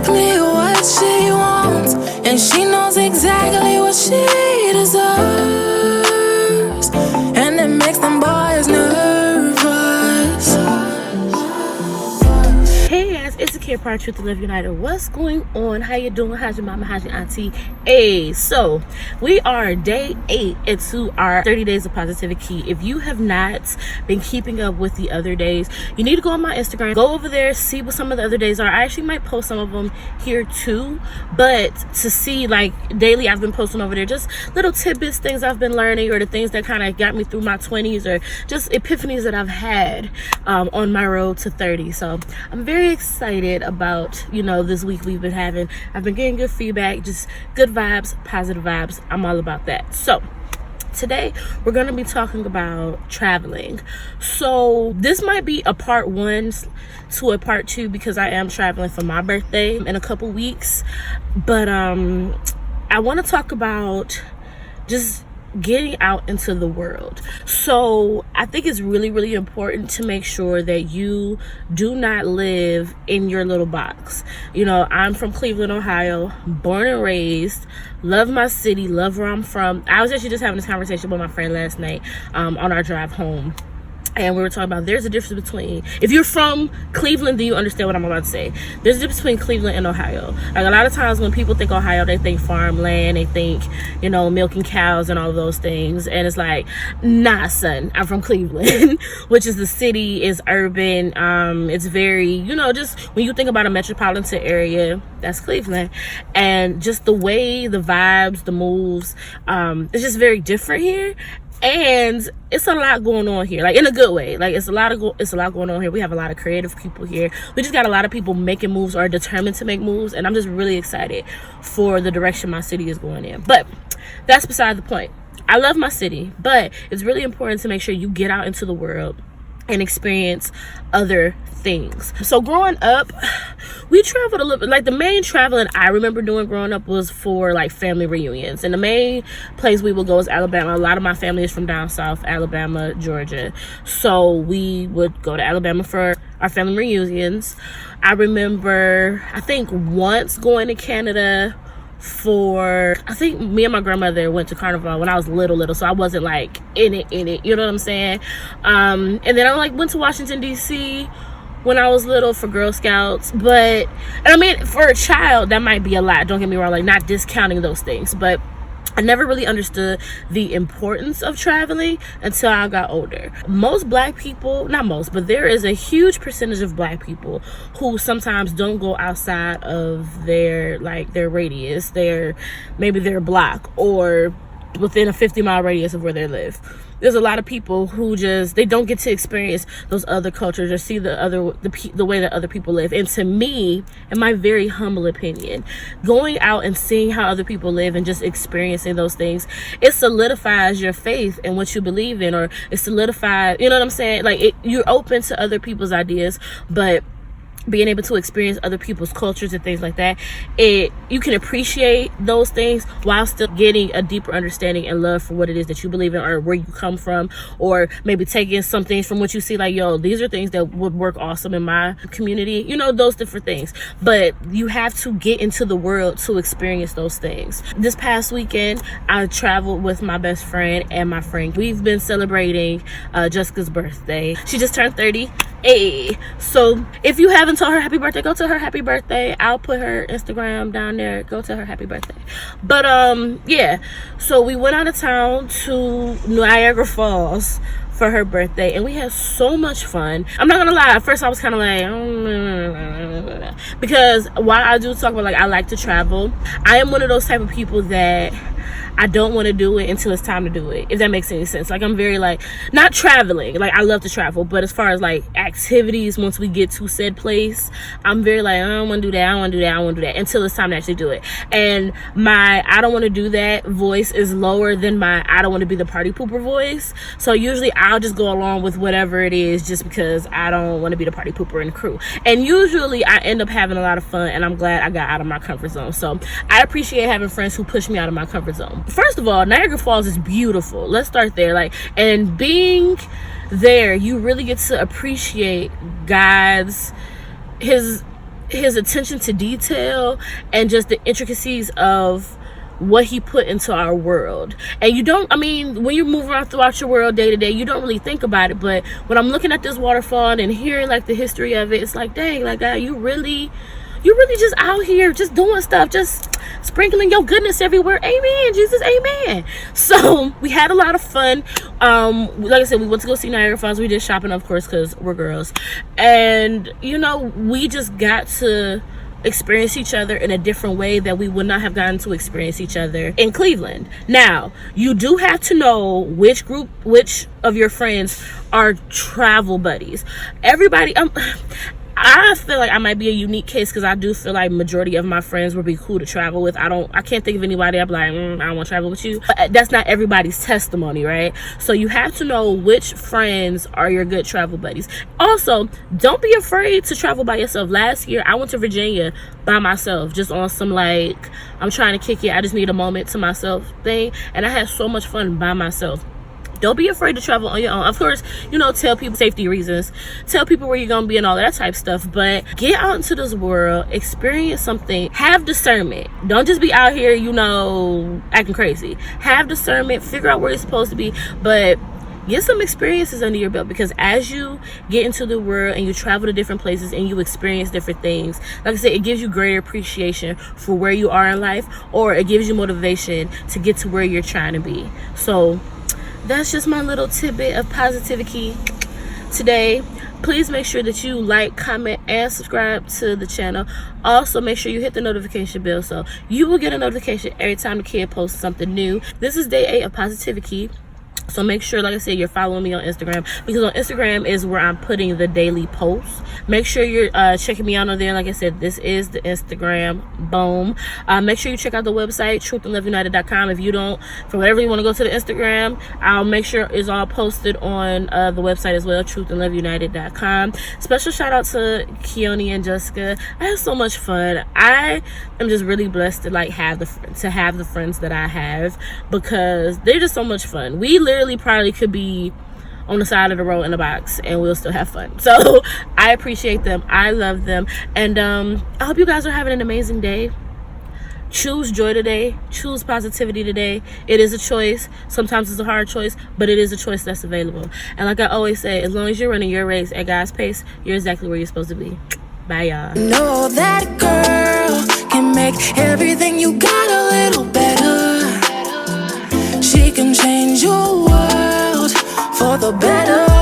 exactly what she wants, and she knows exactly what she deserves, and it makes them boys nervous. Hey guys, it's Akira, part Truth to Live United. What's going on? How you doing? How's your mama? How's your auntie? Hey, so we are day 8 into our 30 days of positivity. If you have not been keeping up with the other days, you need to go on my Instagram, go over there, see what some of the other days are. I actually might post some of them here too, but to see, like, daily, I've been posting over there just little tidbits, things I've been learning, or the things that kind of got me through my 20s, or just epiphanies that I've had on my road to 30. So I'm very excited about, this week we've been having. I've been getting good feedback, just good vibes, positive vibes. I'm all about that. So today we're going to be talking about traveling. So this might be a part 1 to a part 2, because I am traveling for my birthday in a couple weeks. But I want to talk about just getting out into the world. So I think it's really, really important to make sure that you do not live in your little box. I'm from Cleveland, Ohio, born and raised, love my city, love where I'm from. I was actually just having this conversation with my friend last night on our drive home. And we were talking about there's a difference between, if you're from Cleveland, then you understand what I'm about to say. There's a difference between Cleveland and Ohio. Like, a lot of times when people think Ohio, they think farmland, they think, milking cows and all of those things. And it's like, nah, son, I'm from Cleveland, which is the city, is urban. It's very, just when you think about a metropolitan area, that's Cleveland. And just the way, the vibes, the moves, it's just very different here. And it's a lot going on here, like in a good way. Like it's a lot going on here. We have a lot of creative people here. We just got a lot of people making moves or determined to make moves, and I'm just really excited for the direction my city is going in. But that's beside the point. I love my city, but it's really important to make sure you get out into the world and experience other things. So growing up, we traveled a little bit. Like, the main traveling I remember doing growing up was for like family reunions, and the main place we would go is Alabama. A lot of my family is from down south, Alabama, Georgia, so we would go to Alabama for our family reunions. I remember, I think, once going to Canada for, I think me and my grandmother went to Carnival when I was little, so I wasn't like in it, you know what I'm saying? And then I went to Washington DC when I was little for Girl Scouts. But, and I mean, for a child, that might be a lot, don't get me wrong, like, not discounting those things, but I never really understood the importance of traveling until I got older. Most black people, not most, but there is a huge percentage of black people who sometimes don't go outside of their radius, maybe their block, or within a 50-mile radius of where they live. There's a lot of people who they don't get to experience those other cultures or see the way that other people live. And to me, in my very humble opinion, going out and seeing how other people live and just experiencing those things, it solidifies your faith in what you believe in, or it solidifies, you know what I'm saying? Like, you're open to other people's ideas, but being able to experience other people's cultures and things like that, you can appreciate those things while still getting a deeper understanding and love for what it is that you believe in, or where you come from, or maybe taking some things from what you see, like, yo, these are things that would work awesome in my community, those different things. But you have to get into the world to experience those things. This past weekend, I traveled with my best friend and my friend. We've been celebrating Jessica's birthday. She just turned 30. Hey, so if you haven't told her happy birthday, go to her happy birthday. I'll put her Instagram down there. Go to her happy birthday. But yeah, so we went out of town to Niagara Falls for her birthday, and we had so much fun. I'm not gonna lie, at first I was kind of like, because while I do talk about, like, I like to travel, I am one of those type of people that I don't want to do it until it's time to do it, if that makes any sense. Like, I'm very, like, not traveling, like, I love to travel, but as far as, like, activities, once we get to said place, I'm very like, I don't want to do that, I don't want to do that, I don't want to do that, until it's time to actually do it. And my I don't want to do that voice is lower than my I don't want to be the party pooper voice. So usually I'll just go along with whatever it is, just because I don't want to be the party pooper in the crew. And usually I end up having a lot of fun, and I'm glad I got out of my comfort zone. So I appreciate having friends who push me out of my comfort zone. First of all, Niagara Falls is beautiful. Let's start there. Like, and being there, you really get to appreciate his his attention to detail and just the intricacies of what he put into our world. And you don't, I mean, when you move around throughout your world day to day, you don't really think about it. But when I'm looking at this waterfall and hearing like the history of it, it's like, dang, like, God, you really just out here just doing stuff, just sprinkling your goodness everywhere. Amen, Jesus, amen. So we had a lot of fun. Like I said, we went to go see Niagara Falls. We did shopping, of course, because we're girls. And, you know, we just got to experience each other in a different way that we would not have gotten to experience each other in Cleveland. Now, you do have to know which of your friends are travel buddies. Everybody, I feel like I might be a unique case because I do feel like majority of my friends would be cool to travel with. I can't think of anybody I'd be like, I don't want to travel with you. But that's not everybody's testimony, right? So you have to know which friends are your good travel buddies. Also, don't be afraid to travel by yourself. Last year, I went to Virginia by myself, just on some like, I'm trying to kick it, I just need a moment to myself thing. And I had so much fun by myself. Don't be afraid to travel on your own. Of course, you know, tell people safety reasons, tell people where you're gonna be and all that type stuff, but get out into this world, experience something, have discernment. Don't just be out here, you know, acting crazy. Have discernment, figure out where you're supposed to be, but get some experiences under your belt, because as you get into the world and you travel to different places and you experience different things, like I said, it gives you greater appreciation for where you are in life, or it gives you motivation to get to where you're trying to be. So that's just my little tidbit of positivity today. Please make sure that you like, comment, and subscribe to the channel. Also, make sure you hit the notification bell so you will get a notification every time the kid posts something new. This is day 8 of positivity. So make sure, like I said, you're following me on Instagram, because on Instagram is where I'm putting the daily posts. Make sure you're checking me out on there. Like I said, this is the Instagram. Boom. Make sure you check out the website, truthandloveunited.com. If you don't, for whatever you want to go to the Instagram, I'll make sure it's all posted on the website as well, truthandloveunited.com. Special shout out to Keone and Jessica. I had so much fun. I am just really blessed to like have the friends that I have, because they're just so much fun. We literally probably could be on the side of the road in a box and we'll still have fun. So I appreciate them, I love them, and I hope you guys are having an amazing day. Choose joy today, choose positivity today. It is a choice. Sometimes it's a hard choice, but it is a choice that's available. And like I always say, as long as you're running your race at God's pace, you're exactly where you're supposed to be. Bye, y'all. Know that girl can make everything you got a little better. She can change your world for the better.